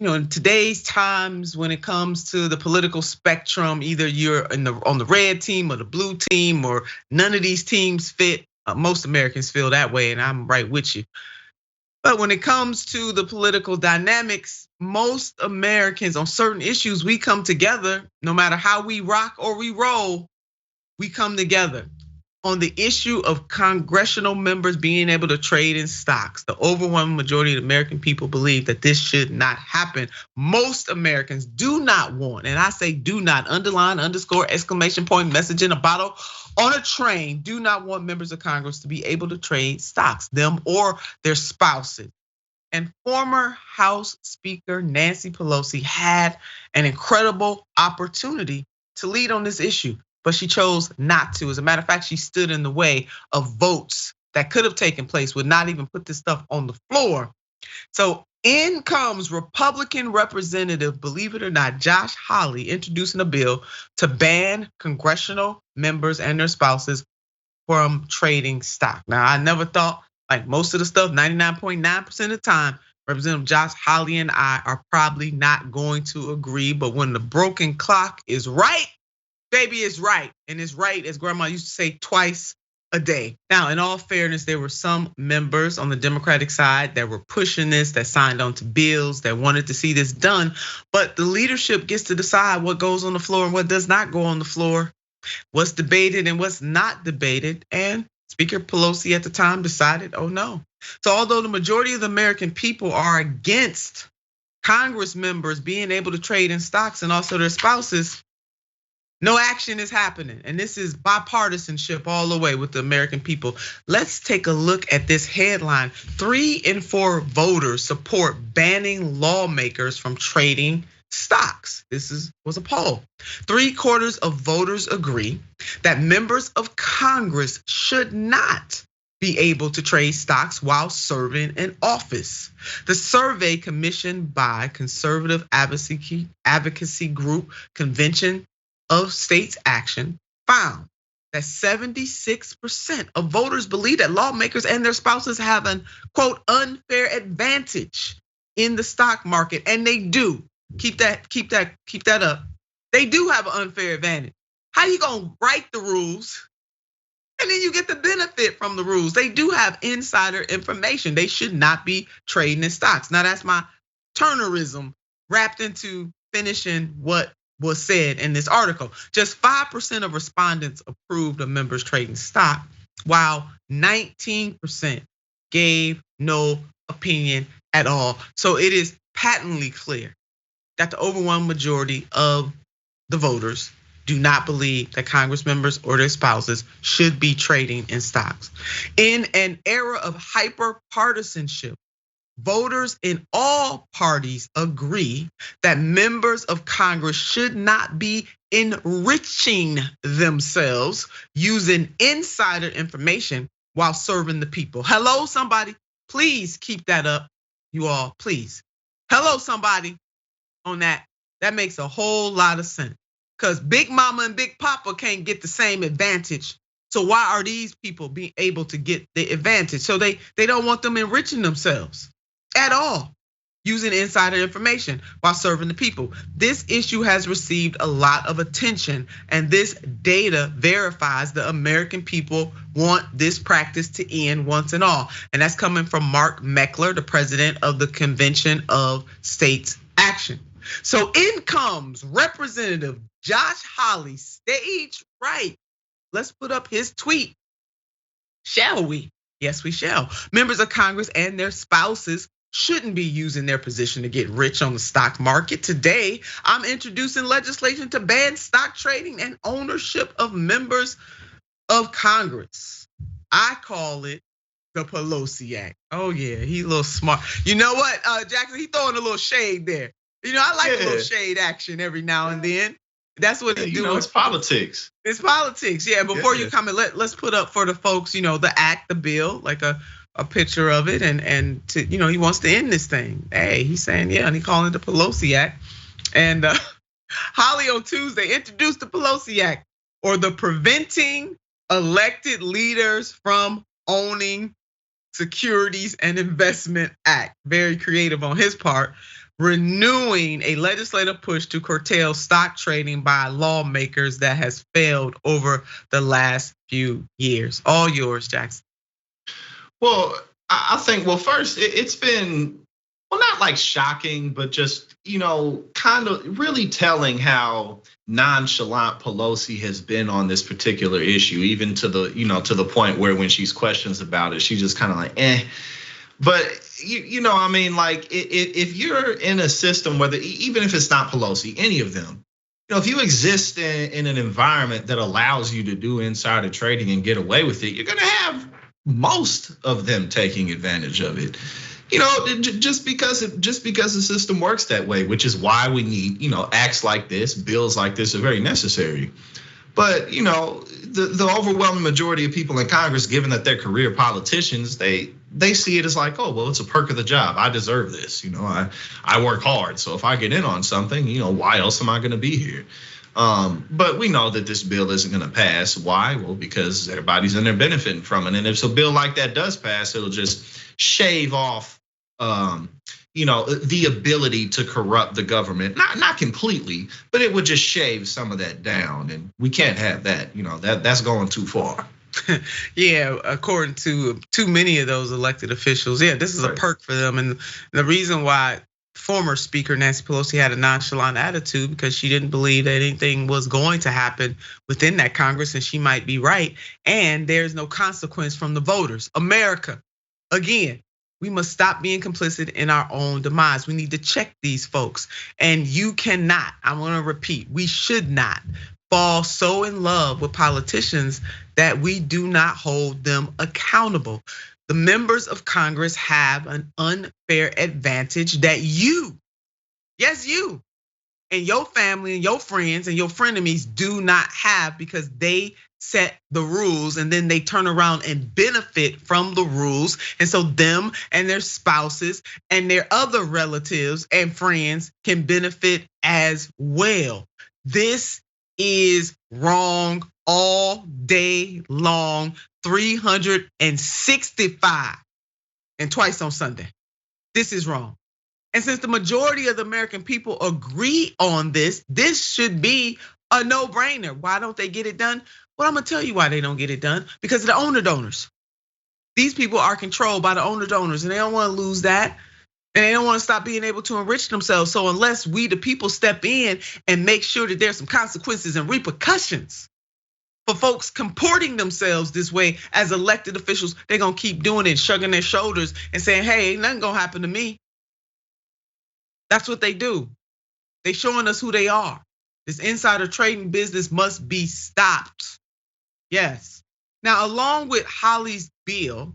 in today's times, when it comes to the political spectrum, either you're on the red team or the blue team, or none of these teams fit. Most Americans feel that way, and I'm right with you. But when it comes to the political dynamics, most Americans on certain issues, we come together. No matter how we rock or we roll, we come together. On the issue of congressional members being able to trade in stocks, the overwhelming majority of the American people believe that this should not happen. Most Americans do not want, and I say do not, underline, underscore, exclamation point, message in a bottle, on a train, do not want members of Congress to be able to trade stocks, them or their spouses. And former House Speaker Nancy Pelosi had an incredible opportunity to lead on this issue, but she chose not to. As a matter of fact, she stood in the way of votes that could have taken place, would not even put this stuff on the floor. So in comes Republican Representative, believe it or not, Josh Hawley, introducing a bill to ban congressional members and their spouses from trading stock. Now, I never thought, like most of the stuff, 99.9% of the time, Representative Josh Hawley and I are probably not going to agree, but when the broken clock is right, baby, it's right. And it's right, as grandma used to say, twice a day. Now, in all fairness, there were some members on the Democratic side that were pushing this, that signed on to bills, that wanted to see this done. But the leadership gets to decide what goes on the floor and what does not go on the floor, what's debated and what's not debated. And Speaker Pelosi at the time decided, oh no. So although the majority of the American people are against Congress members being able to trade in stocks and also their spouses, no action is happening. And this is bipartisanship all the way with the American people. Let's take a look at this headline. 3 in 4 voters support banning lawmakers from trading stocks. This was a poll. 3/4 of voters agree that members of Congress should not be able to trade stocks while serving in office. The survey, commissioned by conservative advocacy group Convention of States Action, found that 76% of voters believe that lawmakers and their spouses have an, quote, unfair advantage in the stock market, and they do. Keep that up. They do have an unfair advantage. How you gonna write the rules and then you get the benefit from the rules? They do have insider information. They should not be trading in stocks. Now that's my Turnerism wrapped into finishing what was said in this article. Just 5% of respondents approved of members trading stock, while 19% gave no opinion at all. So it is patently clear that the overwhelming majority of the voters do not believe that Congress members or their spouses should be trading in stocks. In an era of hyper-partisanship, voters in all parties agree that members of Congress should not be enriching themselves using insider information while serving the people. Hello, somebody, please keep that up, you all, please. Hello, somebody. On that makes a whole lot of sense, because Big Mama and Big Papa can't get the same advantage. So why are these people being able to get the advantage? So they don't want them enriching themselves at all using insider information while serving the people. This issue has received a lot of attention, and this data verifies the American people want this practice to end once and all. And that's coming from Mark Meckler, the president of the Convention of States Action. So in comes Representative Josh Hawley, stage right. Let's put up his tweet. Shall we? Yes, we shall. Members of Congress and their spouses shouldn't be using their position to get rich on the stock market. Today, I'm introducing legislation to ban stock trading and ownership of members of Congress. I call it the Pelosi Act. Oh yeah, he's a little smart. You know what, Jackson, he throwing a little shade there. I like a little shade action every now and then. That's what he do. It's politics. It's politics, yeah. Before you comment, let's put up for the folks, the act, the bill, like a picture of it, and to, he wants to end this thing. Hey, he's saying, yeah, and he calling it the Pelosi Act. And Hawley on Tuesday introduced the Pelosi Act, or the Preventing Elected Leaders from Owning Securities and Investment Act. Very creative on his part. renewing a legislative push to curtail stock trading by lawmakers that has failed over the last few years. All yours, Jackson. Well, I think, well, first, it's been, well, not like shocking, but just, kind of really telling how nonchalant Pelosi has been on this particular issue, even to the point where when she's questions about it, she's just kind of like, eh. But like if you're in a system, whether even if it's not Pelosi, any of them, if you exist in an environment that allows you to do insider trading and get away with it, you're gonna have most of them taking advantage of it. Just because the system works that way, which is why we need, acts like this, bills like this are very necessary. But the overwhelming majority of people in Congress, given that they're career politicians, they see it as like, oh, well, it's a perk of the job. I deserve this. I work hard. So if I get in on something, why else am I going to be here? But we know that this bill isn't going to pass. Why? Well, because everybody's in there benefiting from it. And if a bill like that does pass, it'll just shave off, the ability to corrupt the government. Not completely, but it would just shave some of that down. And we can't have that. That's going too far. Yeah, according to too many of those elected officials, yeah, this is a perk for them. And the reason why former Speaker Nancy Pelosi had a nonchalant attitude, because she didn't believe that anything was going to happen within that Congress, and she might be right. And there's no consequence from the voters. America, again, we must stop being complicit in our own demise. We need to check these folks. And you cannot, I'm gonna repeat, we should not fall so in love with politicians that we do not hold them accountable. The members of Congress have an unfair advantage that you, yes, you, and your family and your friends and your frenemies do not have, because they set the rules and then they turn around and benefit from the rules. And so them and their spouses and their other relatives and friends can benefit as well. This is wrong all day long, 365 and twice on Sunday. This is wrong. And since the majority of the American people agree on this, this should be a no-brainer. Why don't they get it done? Well, I'm gonna tell you why they don't get it done. Because of the owner donors. These people are controlled by the owner donors, and they don't wanna lose that. And they don't wanna stop being able to enrich themselves. So unless we, the people, step in and make sure that there's some consequences and repercussions for folks comporting themselves this way as elected officials, they're gonna keep doing it, shrugging their shoulders and saying, hey, ain't nothing gonna happen to me. That's what they do. They showing us who they are. This insider trading business must be stopped. Yes. Now, along with Hawley's bill,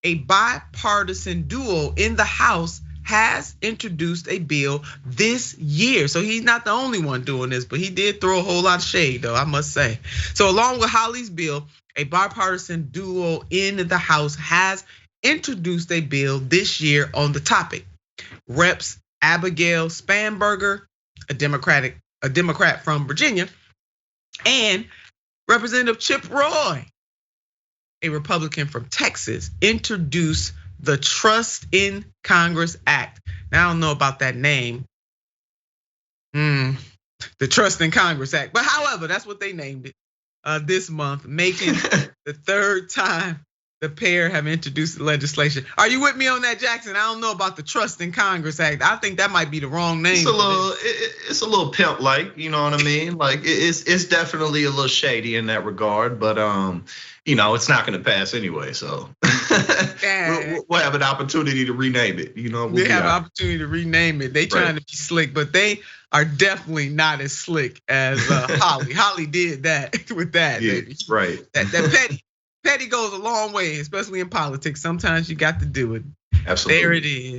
a bipartisan duo in the House has introduced a bill this year. So he's not the only one doing this, but he did throw a whole lot of shade, though, I must say. So along with Hawley's bill, a bipartisan duo in the House has introduced a bill this year on the topic. Reps Abigail Spanberger, a Democrat from Virginia, and Representative Chip Roy, a Republican from Texas, introduced the Trust in Congress Act. Now, I don't know about that name, the Trust in Congress Act, but however, that's what they named it this month, making the third time the pair have introduced the legislation. Are you with me on that, Jackson? I don't know about the Trust in Congress Act. I think that might be the wrong name. It's a little pimp-like, you know what I mean? Like it's definitely a little shady in that regard, but it's not gonna pass anyway. So we'll have an opportunity to rename it. We'll have an opportunity to rename it. They trying to be slick, but they are definitely not as slick as Hawley. Hawley did that with that, yeah, baby. Right. That petty goes a long way, especially in politics. Sometimes you got to do it. Absolutely. There it is.